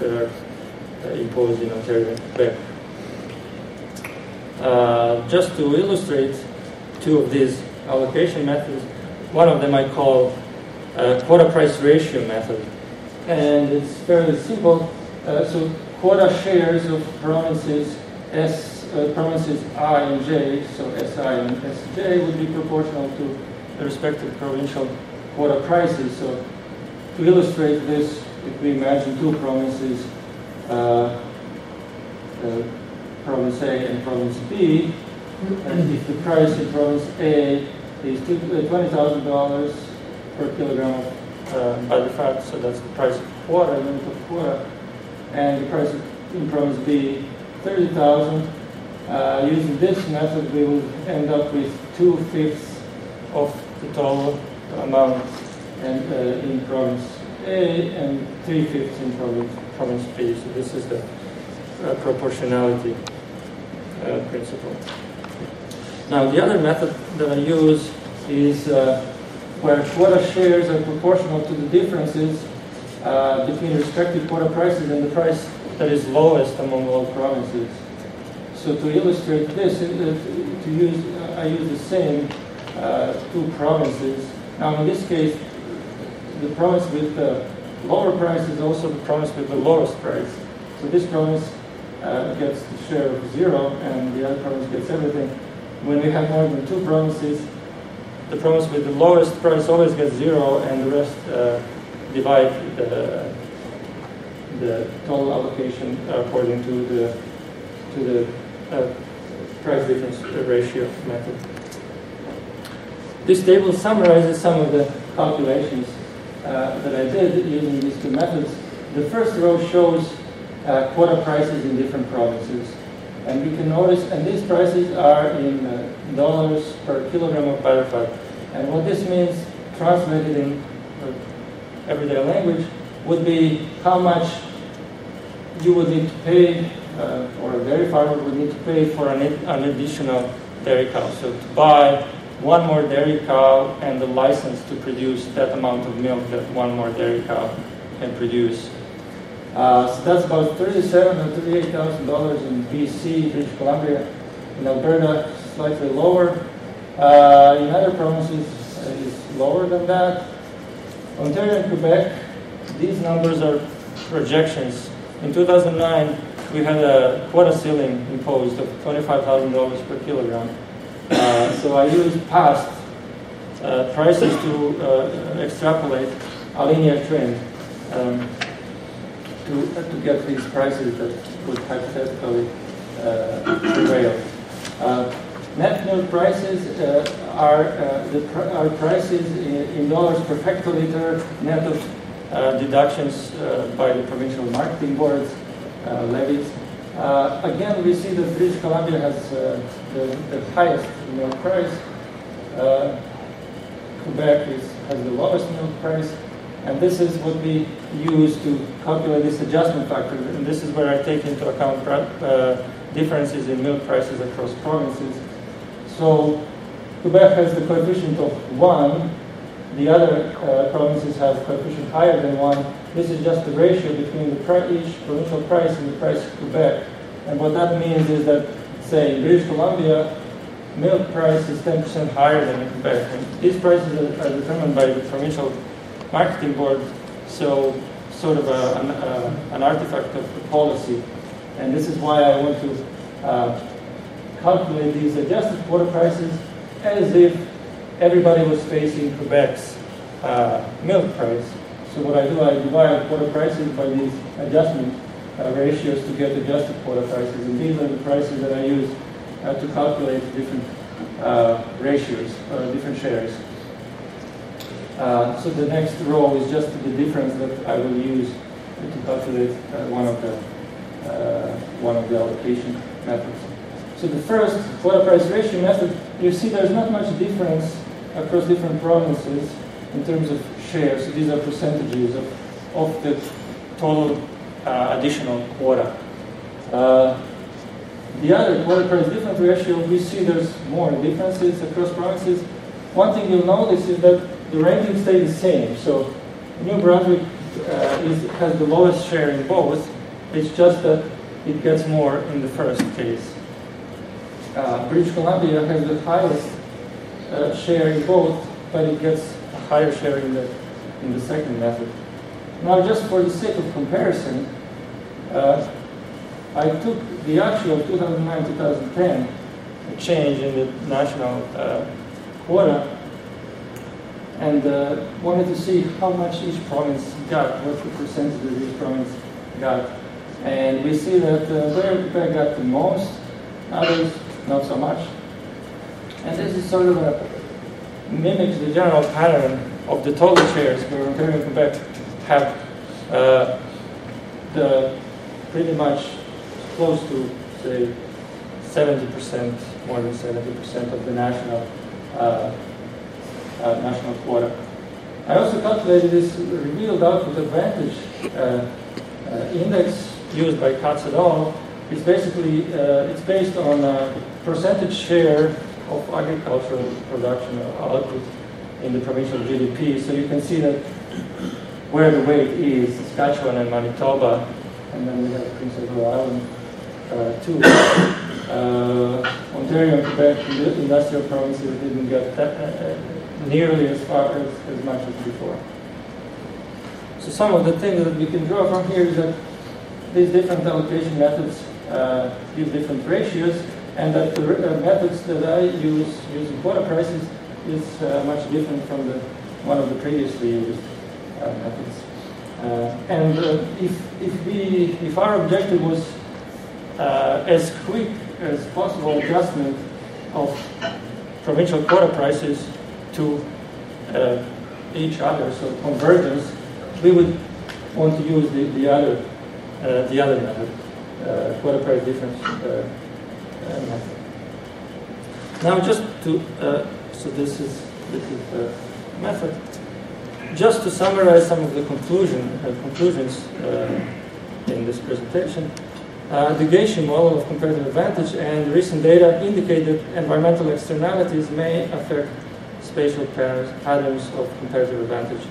that are imposed in Ontario and Quebec. Just to illustrate two of these allocation methods, one of them I call quota price ratio method. And it's fairly simple. So quota shares of provinces provinces I and J, so SI and SJ, would be proportional to the respective provincial quota prices. So to illustrate this, if we imagine two provinces, province A and province B, and if the price in province A is $20,000 per kilogram of butterfat, so that's the price of quota, unit of quota, and the price in province B, 30,000. Using this method, we will end up with 2/5 of the total amount and in province A and 3/5 in province B. So this is the proportionality principle. Now, the other method that I use is where quota shares are proportional to the differences between respective quota prices and the price that is lowest among all provinces. So to illustrate this, I use the same two provinces. Now, in this case, the province with the lower price is also the province with the lowest price. So this province gets the share of 0, and the other province gets everything. When we have more than two provinces, the province with the lowest price always gets 0, and the rest divide the total allocation according to the price difference ratio method. This table summarizes some of the calculations that I did using these two methods. The first row shows quota prices in different provinces. And we can notice, and these prices are in dollars per kilogram of butterfat. And what this means, translated in everyday language, would be how much you would need to pay, or a dairy farmer would need to pay for an additional dairy cow. So to buy one more dairy cow and the license to produce that amount of milk that one more dairy cow can produce. So that's about $37,000 or $38,000 in BC, British Columbia. In Alberta, slightly lower. In other provinces, it's lower than that. Ontario and Quebec, these numbers are projections. In 2009, we had a quota ceiling imposed of $25,000 per kilogram. So I used past prices to extrapolate a linear trend to get these prices that would hypothetically prevail. Net milk prices are prices in dollars per hectoliter, net of deductions by the provincial marketing boards, levies. Again, we see that British Columbia has the highest milk price. Quebec has the lowest milk price. And this is what we use to calculate this adjustment factor. And this is where I take into account differences in milk prices across provinces. So Quebec has the coefficient of 1. The other provinces have coefficient higher than 1. This is just the ratio between each provincial price and the price of Quebec. And what that means is that, say, in British Columbia, milk price is 10% higher than in Quebec. And these prices are determined by the provincial marketing board, so sort of an artifact of the policy. And this is why I want to calculate these adjusted quota prices as if everybody was facing Quebec's milk price. So what I do, I divide quota prices by these adjustment ratios to get adjusted quota prices. And these are the prices that I use to calculate different ratios, different shares. So the next row is just the difference that I will use to calculate one of the allocation methods. So the first quota price ratio method, you see there's not much difference across different provinces in terms of shares. So these are percentages of the total additional quota. The other quota price difference ratio, we see there's more differences across provinces. One thing you'll notice is that the ranking stays the same. So New Brunswick has the lowest share in both. It's just that it gets more in the first case. British Columbia has the highest share in both, but it gets a higher share in the second method. Now, just for the sake of comparison, I took the actual 2009-2010 change in the national quota and wanted to see how much each province got, what the percentage of each province got. And we see that Boettke got the most, others not so much. And this is sort of mimics the general pattern of the total shares where Ontario and Quebec have the pretty much close to, say, 70%, more than 70% of the national national quota. I also calculated this revealed output advantage index used by Katz et al. It's basically it's based on a percentage share of agricultural production or output in the provincial GDP. So you can see that where the weight is Saskatchewan and Manitoba, and then we have Prince Edward Island too. Ontario and Quebec, the industrial provinces, didn't get nearly as far as much as before. So some of the things that we can draw from here is that these different allocation methods give different ratios, and that the methods that I use using quota prices is much different from one of the previously used methods. And if our objective was as quick as possible adjustment of provincial quota prices to each other, so convergence, we would want to use the other method, quota price difference method. Now, just to so this is the method. Just to summarize some of the conclusions in this presentation, the Getu model of comparative advantage and recent data indicate that environmental externalities may affect spatial patterns of comparative advantage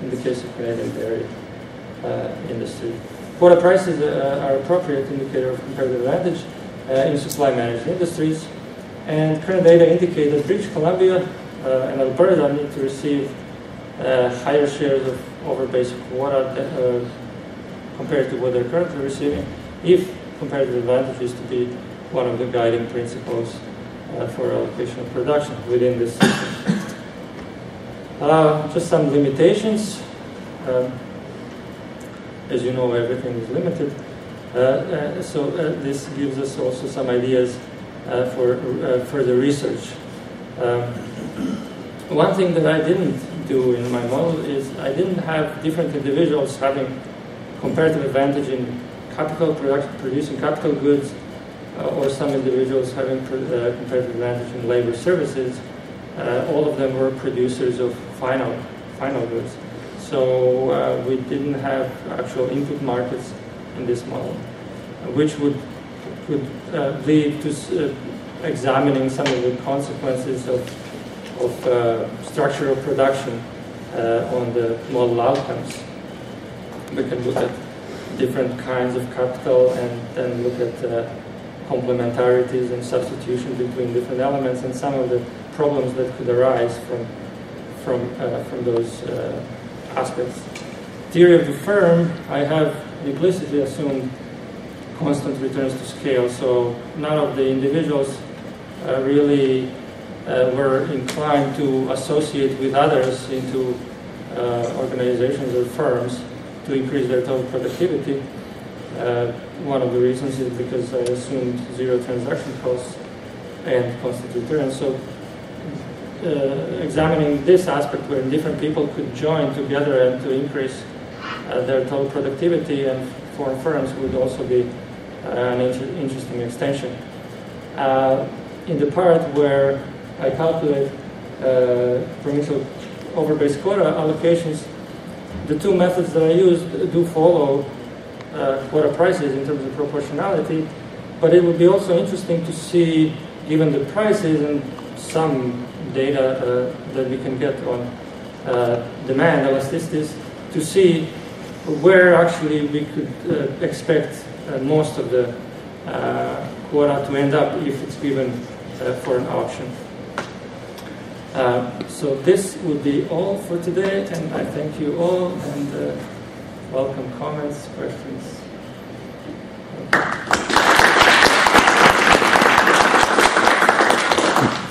in the case of Canadian dairy industry. Quota prices are appropriate indicator of comparative advantage in supply-managed industries, and current data indicate that British Columbia and Alberta need to receive higher shares of over basic quota compared to what they're currently receiving, if comparative advantage is to be one of the guiding principles for allocation of production within this system. Just some limitations. As you know, everything is limited. So this gives us also some ideas for further research. One thing that I didn't do in my model is I didn't have different individuals having comparative advantage in capital production, producing capital goods, or some individuals having comparative advantage in labor services. All of them were producers of final goods. So we didn't have actual input markets in this model, which would lead to examining some of the consequences of structural production on the model outcomes. We can look at different kinds of capital and then look at complementarities and substitution between different elements and some of the problems that could arise from those aspects. Theory of the firm, I have implicitly assumed constant returns to scale, so none of the individuals really were inclined to associate with others into organizations or firms to increase their total productivity. One of the reasons is because I assumed zero transaction costs and constant returns. So examining this aspect where different people could join together and to increase their total productivity and form firms would also be an interesting extension. In the part where I calculate provincial over base quota allocations, the two methods that I use do follow quota prices in terms of proportionality, but it would be also interesting to see, given the prices and some data that we can get on demand elasticities, to see where actually we could expect most of the quota to end up if it's given for an auction. So this would be all for today, and I thank you all, and welcome comments, questions.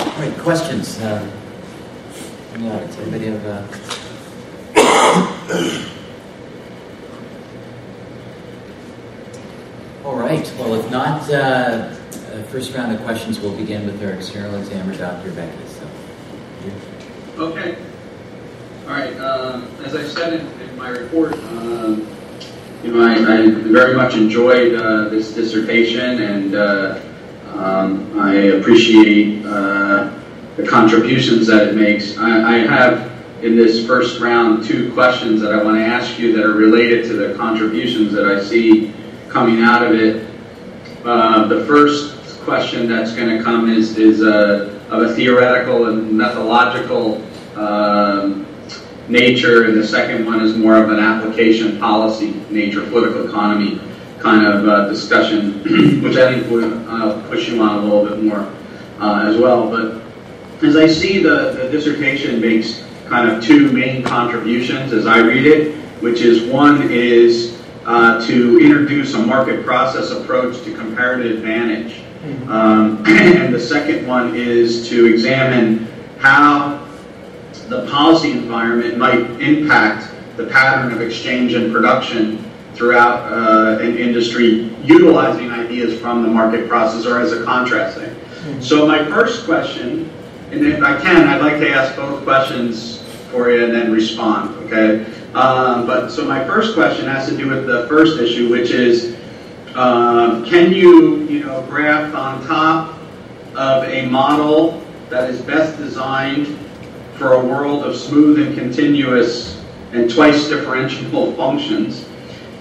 All right, questions? Yeah, does anybody have All right, well, if not, first round of questions will begin with our external examiner, Dr. Boettke. Okay. All right. As I said in my report, I very much enjoyed this dissertation, and I appreciate the contributions that it makes. I have in this first round 2 questions that I want to ask you that are related to the contributions that I see coming out of it. The first question that's going to come is of a theoretical and methodological nature, and the second one is more of an application policy nature, political economy kind of discussion, which I think I'll push you on a little bit more as well. But as I see the dissertation makes kind of 2 main contributions as I read it, which is one is to introduce a market process approach to comparative advantage. And the second one is to examine how the policy environment might impact the pattern of exchange and production throughout an industry utilizing ideas from the market process, or as a contrast thing. So my first question, and if I can, I'd like to ask both questions for you and then respond, okay? So my first question has to do with the first issue, which is, can you graph on top of a model that is best designed for a world of smooth and continuous and twice differentiable functions,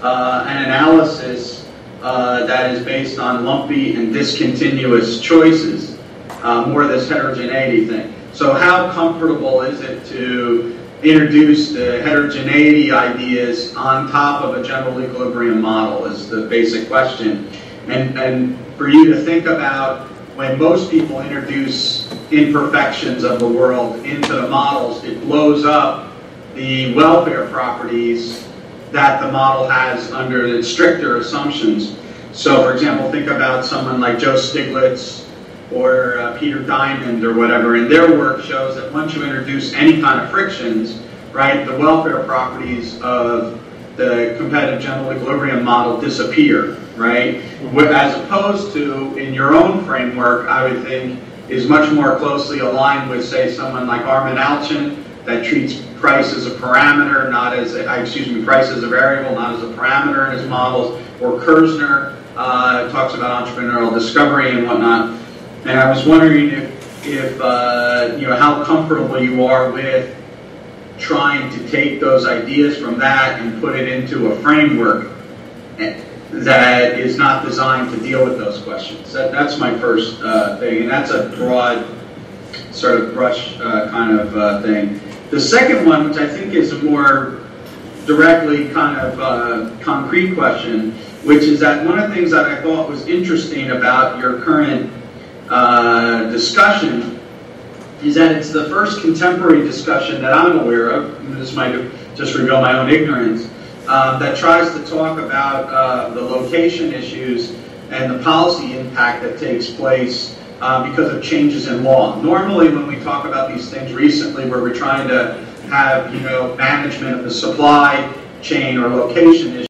an analysis that is based on lumpy and discontinuous choices, more this heterogeneity thing. So how comfortable is it to introduce the heterogeneity ideas on top of a general equilibrium model is the basic question. And for you to think about when most people introduce imperfections of the world into the models, it blows up the welfare properties that the model has under its stricter assumptions. So for example, think about someone like Joe Stiglitz or Peter Diamond or whatever, and their work shows that once you introduce any kind of frictions, right, the welfare properties of the competitive general equilibrium model disappear, right? As opposed to, in your own framework, I would think, is much more closely aligned with, say, someone like Armin Alchin, that treats price as a parameter, not as a, price as a variable, not as a parameter in his models, or Kerzner talks about entrepreneurial discovery and whatnot. And I was wondering if how comfortable you are with trying to take those ideas from that and put it into a framework that is not designed to deal with those questions. That's my first thing, and that's a broad sort of brush kind of thing. The second one, which I think is a more directly kind of concrete question, which is that one of the things that I thought was interesting about your current discussion is that it's the first contemporary discussion that I'm aware of, and this might just reveal my own ignorance, that tries to talk about the location issues and the policy impact that takes place because of changes in law. Normally when we talk about these things recently where we're trying to have management of the supply chain or location issues,